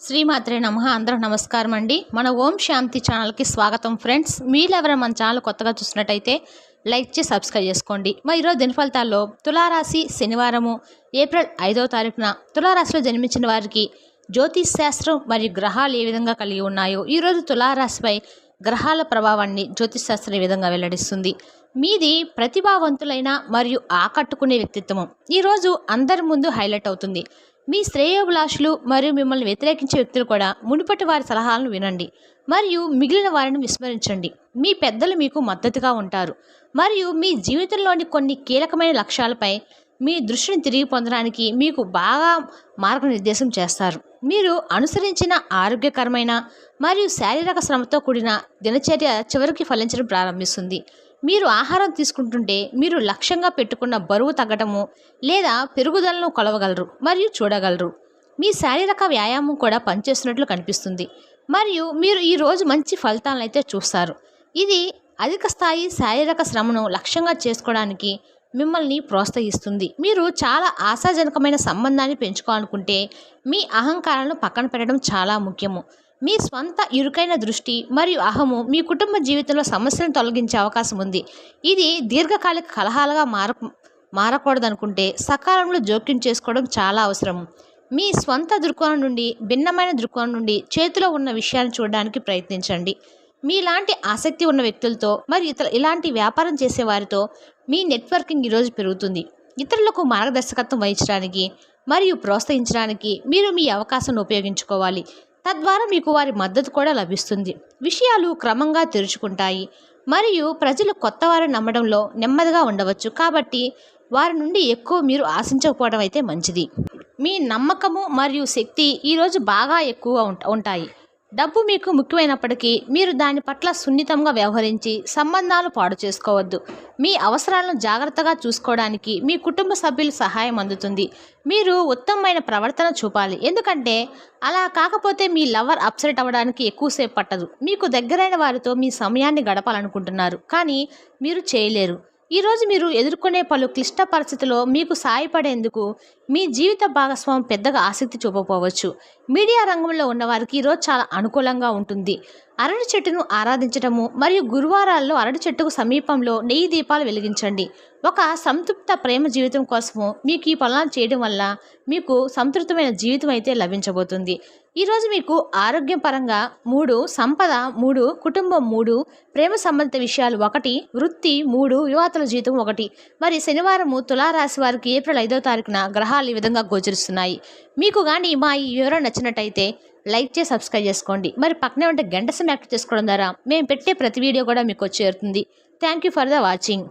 శ్రీమాత్రే నమః. అందరూ నమస్కారం అండి. మన ఓం శాంతి ఛానల్కి స్వాగతం ఫ్రెండ్స్. మీరు ఎవరైనా మన ఛానల్ కొత్తగా చూసినట్టయితే లైక్ చేసి సబ్స్క్రైబ్ చేసుకోండి. మరి ఈరోజు దినఫలితాల్లో తులారాశి శనివారము ఏప్రిల్ 5వ తారీఖున తులారాశిలో జన్మించిన వారికి జ్యోతిష్ శాస్త్రం మరియు గ్రహాలు ఏ విధంగా కలిగి ఉన్నాయో ఈరోజు తులారాశిపై గ్రహాల ప్రభావాన్ని జ్యోతిష్ శాస్త్రం ఏ విధంగా వెల్లడిస్తుంది. మీది ప్రతిభావంతులైన మరియు ఆకట్టుకునే వ్యక్తిత్వం ఈరోజు అందరి ముందు హైలైట్ అవుతుంది. మీ శ్రేయోభిలాషులు మరియు మిమ్మల్ని వ్యతిరేకించే వ్యక్తులు కూడా మునుపటి వారి సలహాలను వినండి మరియు మిగిలిన వారిని విస్మరించండి. మీ పెద్దలు మీకు మద్దతుగా ఉంటారు మరియు మీ జీవితంలోని కొన్ని కీలకమైన లక్ష్యాలపై మీ దృష్టిని తిరిగి పొందడానికి మీకు బాగా మార్గనిర్దేశం చేస్తారు. మీరు అనుసరించిన ఆరోగ్యకరమైన మరియు శారీరక శ్రమతో కూడిన దినచర్య చివరికి ఫలించడం ప్రారంభిస్తుంది. మీరు ఆహారం తీసుకుంటుంటే మీరు లక్ష్యంగా పెట్టుకున్న బరువు తగ్గటము లేదా పెరుగుదలను కొలవగలరు మరియు చూడగలరు. మీ శారీరక వ్యాయామం కూడా పనిచేస్తున్నట్లు కనిపిస్తుంది మరియు మీరు ఈరోజు మంచి ఫలితాలను అయితే చూస్తారు. ఇది అధిక స్థాయి శారీరక శ్రమను లక్ష్యంగా చేసుకోవడానికి మిమ్మల్ని ప్రోత్సహిస్తుంది. మీరు చాలా ఆశాజనకమైన సంబంధాన్ని పెంచుకోవాలనుకుంటే మీ అహంకారాలను పక్కన పెట్టడం చాలా ముఖ్యము. మీ స్వంత ఇరుకైన దృష్టి మరియు అహము మీ కుటుంబ జీవితంలో సమస్యలను తొలగించే అవకాశం ఉంది. ఇది దీర్ఘకాలిక కలహాలుగా మారకూడదనుకుంటే సకాలంలో జోక్యం చేసుకోవడం చాలా అవసరం. మీ స్వంత దృక్కోణం నుండి భిన్నమైన దృక్కోణం నుండి చేతిలో ఉన్న విషయాన్ని చూడడానికి ప్రయత్నించండి. మీలాంటి ఆసక్తి ఉన్న వ్యక్తులతో మరియు ఇలాంటి వ్యాపారం చేసే వారితో మీ నెట్వర్కింగ్ ఈరోజు పెరుగుతుంది. ఇతరులకు మార్గదర్శకత్వం వహించడానికి మరియు ప్రోత్సహించడానికి మీరు మీ అవకాశాన్ని ఉపయోగించుకోవాలి. తద్వారా మీకు వారి మద్దతు కూడా లభిస్తుంది. విషయాలు క్రమంగా తెరుచుకుంటాయి మరియు ప్రజలు కొత్త వారిని నమ్మడంలో నెమ్మదిగా ఉండవచ్చు. కాబట్టి వారి నుండి ఎక్కువ మీరు ఆశించకపోవడం అయితే మంచిది. మీ నమ్మకము మరియు శక్తి ఈరోజు బాగా ఎక్కువగా ఉంటాయి. డబ్బు మీకు ముఖ్యమైనప్పటికీ మీరు దాని పట్ల సున్నితంగా వ్యవహరించి సంబంధాలు పాడు చేసుకోవద్దు. మీ అవసరాలను జాగ్రత్తగా చూసుకోవడానికి మీ కుటుంబ సభ్యుల సహాయం అందుతుంది. మీరు ఉత్తమమైన ప్రవర్తన చూపాలి, ఎందుకంటే అలా కాకపోతే మీ లవర్ అప్సెట్ అవ్వడానికి ఎక్కువసేపు పట్టదు. మీకు దగ్గరైన వారితో మీ సమయాన్ని గడపాలనుకుంటున్నారు కానీ మీరు చేయలేరు. ఈరోజు మీరు ఎదుర్కొనే పలు క్లిష్ట పరిస్థితుల్లో మీకు సాయపడేందుకు మీ జీవిత భాగస్వామి పెద్దగా ఆసక్తి చూపకపోవచ్చు. మీడియా రంగంలో ఉన్నవారికి ఈరోజు చాలా అనుకూలంగా ఉంటుంది. అరటి చెట్టును ఆరాధించడము మరియు గురువారాల్లో అరటి చెట్టుకు సమీపంలో నెయ్యి దీపాలు వెలిగించండి. ఒక సంతృప్త ప్రేమ జీవితం కోసము మీకు ఈ పనులు చేయడం వల్ల మీకు సంతృప్తమైన జీవితం అయితే లభించబోతుంది. ఈరోజు మీకు ఆరోగ్యం పరంగా 3, సంపద 3, కుటుంబం 3, ప్రేమ సంబంధిత విషయాలు 1, వృత్తి 3, యువతల జీవితం 1. మరి శనివారము తులారాశి వారికి ఏప్రిల్ 5వ తారీఖున గ్రహాలు ఈ విధంగా గోచరిస్తున్నాయి. మీకు కానీ మా ఈ వివరణ నచ్చినట్టయితే లైక్ చేసి సబ్స్క్రైబ్ చేసుకోండి. మరి పక్కనే ఉంటే గంట సమయం యాక్టివ్ చేసుకోవడం ద్వారా మేము పెట్టే ప్రతి వీడియో కూడా మీకు చేరుతుంది. Thank you for the watching.